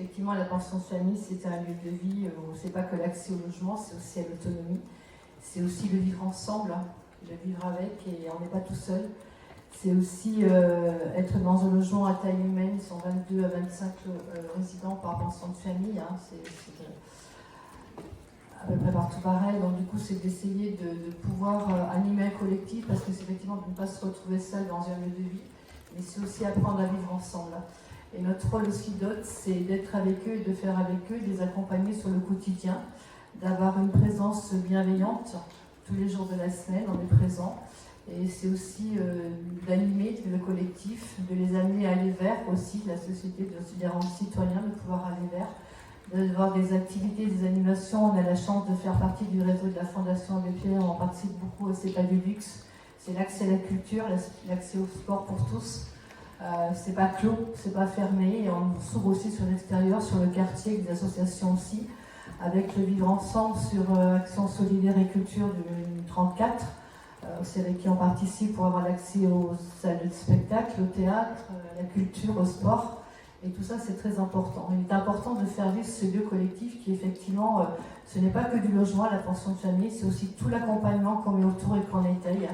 effectivement, la pension de famille, c'est un lieu de vie où c'est pas que l'accès au logement, c'est aussi à l'autonomie. C'est aussi le vivre ensemble, le vivre avec, et on n'est pas tout seul. C'est aussi être dans un logement à taille humaine, ils sont 22 à 25 résidents par pension de famille, hein, c'est à peu près partout pareil. Donc du coup, c'est d'essayer de pouvoir animer un collectif, parce que c'est effectivement de ne pas se retrouver seul dans un lieu de vie, mais c'est aussi apprendre à vivre ensemble. Et notre rôle aussi d'autres, c'est d'être avec eux et de faire avec eux, de les accompagner sur le quotidien, d'avoir une présence bienveillante tous les jours de la semaine, on est présent. Et c'est aussi d'animer le collectif, de les amener à aller vers aussi la société, de se les rendre citoyens, de pouvoir aller vers, d'avoir des activités, des animations. On a la chance de faire partie du réseau de la Fondation Abbé Pierre, on participe beaucoup au CEPA du luxe. C'est l'accès à la culture, l'accès au sport pour tous. C'est pas clos, c'est pas fermé, et on s'ouvre aussi sur l'extérieur, sur le quartier, avec des associations aussi, avec le Vivre Ensemble sur Action Solidaire et Culture du 34, aussi avec qui on participe pour avoir l'accès aux salles de spectacle, au théâtre, à la culture, au sport, et tout ça c'est très important. Il est important de faire vivre ce lieu collectif qui effectivement, ce n'est pas que du logement, la pension de famille, c'est aussi tout l'accompagnement qu'on met autour et qu'on étaye.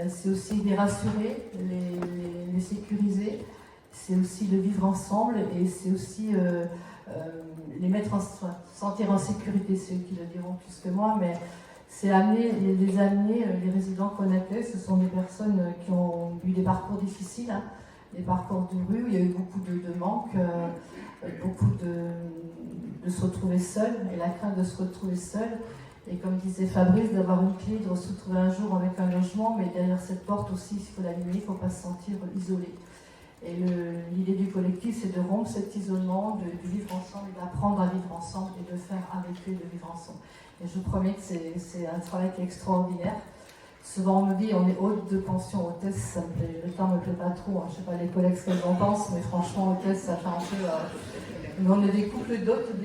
C'est aussi les rassurer, les sécuriser, c'est aussi le vivre ensemble, et c'est aussi les mettre sentir en sécurité, ceux qui le diront plus que moi, mais c'est les amener, les résidents qu'on accueille, ce sont des personnes qui ont eu des parcours difficiles, hein, des parcours de rue, où il y a eu beaucoup de manques, beaucoup de se retrouver seul, et la crainte de se retrouver seul. Et comme disait Fabrice, d'avoir une clé, de se retrouver un jour avec un logement, mais derrière cette porte aussi, il faut l'allumer, il ne faut pas se sentir isolé. Et l'idée du collectif, c'est de rompre cet isolement, de vivre ensemble, et d'apprendre à vivre ensemble, et de faire avec eux, de vivre ensemble. Et je vous promets que c'est un travail qui est extraordinaire. Souvent on me dit, on est hôte de pension, hôtesse, le terme ne me plaît pas trop, hein. Je ne sais pas les collègues ce qu'elles en pensent, mais franchement, hôtesse, ça fait un peu... mais on est des couples d'hôtes, ou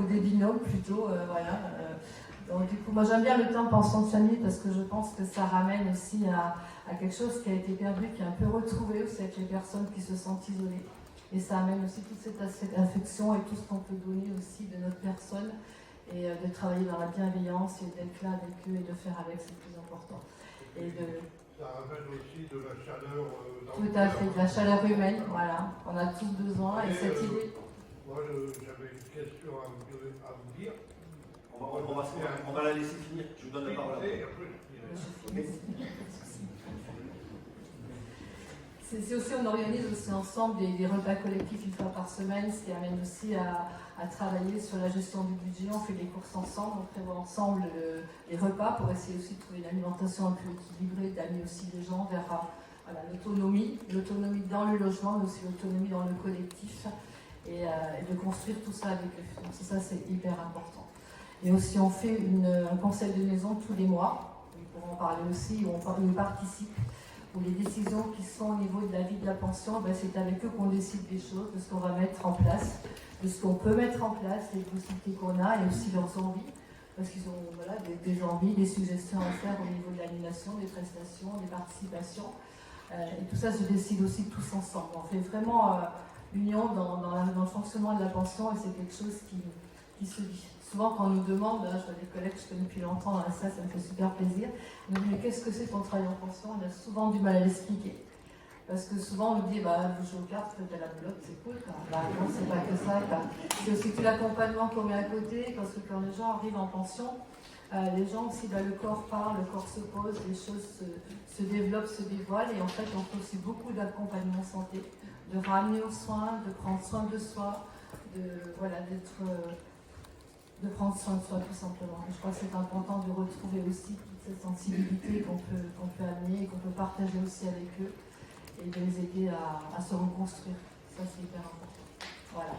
des binômes plutôt, voilà. Donc du coup, moi j'aime bien le terme pension de famille, parce que je pense que ça ramène aussi à quelque chose qui a été perdu, qui est un peu retrouvé aussi avec les personnes qui se sentent isolées. Et ça amène aussi toute cette affection et tout ce qu'on peut donner aussi de notre personne, et de travailler dans la bienveillance et d'être là avec eux et de faire avec, c'est le plus important. Ça ramène aussi de la chaleur. Tout à fait, de la chaleur humaine, voilà. On a tous besoin, et cette idée... Moi, j'avais une question à vous dire. On va la laisser finir, je vous donne la parole. C'est aussi, on organise aussi ensemble des repas collectifs une fois par semaine, ce qui amène aussi à travailler sur la gestion du budget. On fait des courses ensemble, on prévoit ensemble les repas pour essayer aussi de trouver une alimentation un peu équilibrée, d'amener aussi les gens vers voilà, l'autonomie dans le logement, mais aussi l'autonomie dans le collectif, et de construire tout ça avec eux. Donc ça, c'est hyper important. Et aussi, on fait un conseil de maison tous les mois, ils pourront en parler aussi, où on participe, où les décisions qui sont au niveau de la vie de la pension, ben c'est avec eux qu'on décide des choses, de ce qu'on va mettre en place, de ce qu'on peut mettre en place, les possibilités qu'on a, et aussi leurs envies, parce qu'ils ont voilà, des envies, des suggestions à faire au niveau de l'animation, des prestations, des participations. Et tout ça se décide aussi tous ensemble. On fait vraiment union dans le fonctionnement de la pension, et c'est quelque chose qui se dit. Souvent, quand on nous demande, je vois des collègues que je connais depuis longtemps dans la salle, ça me fait super plaisir, on nous dit mais qu'est-ce que c'est ton travail en pension? On a souvent du mal à l'expliquer. Parce que souvent on nous dit, vous jouez aux cartes, faites à la boulotte, c'est cool. Non, c'est pas que ça. C'est aussi tout l'accompagnement qu'on met à côté, parce que quand les gens arrivent en pension, les gens aussi, le corps parle, le corps se pose, les choses se développent, se dévoilent, et en fait on fait aussi beaucoup d'accompagnement santé, de ramener aux soins, de prendre soin de soi, de prendre soin de soi tout simplement. Et je crois que c'est important de retrouver aussi toute cette sensibilité qu'on peut amener et qu'on peut partager aussi avec eux, et de les aider à se reconstruire. Ça, c'est hyper important. Voilà.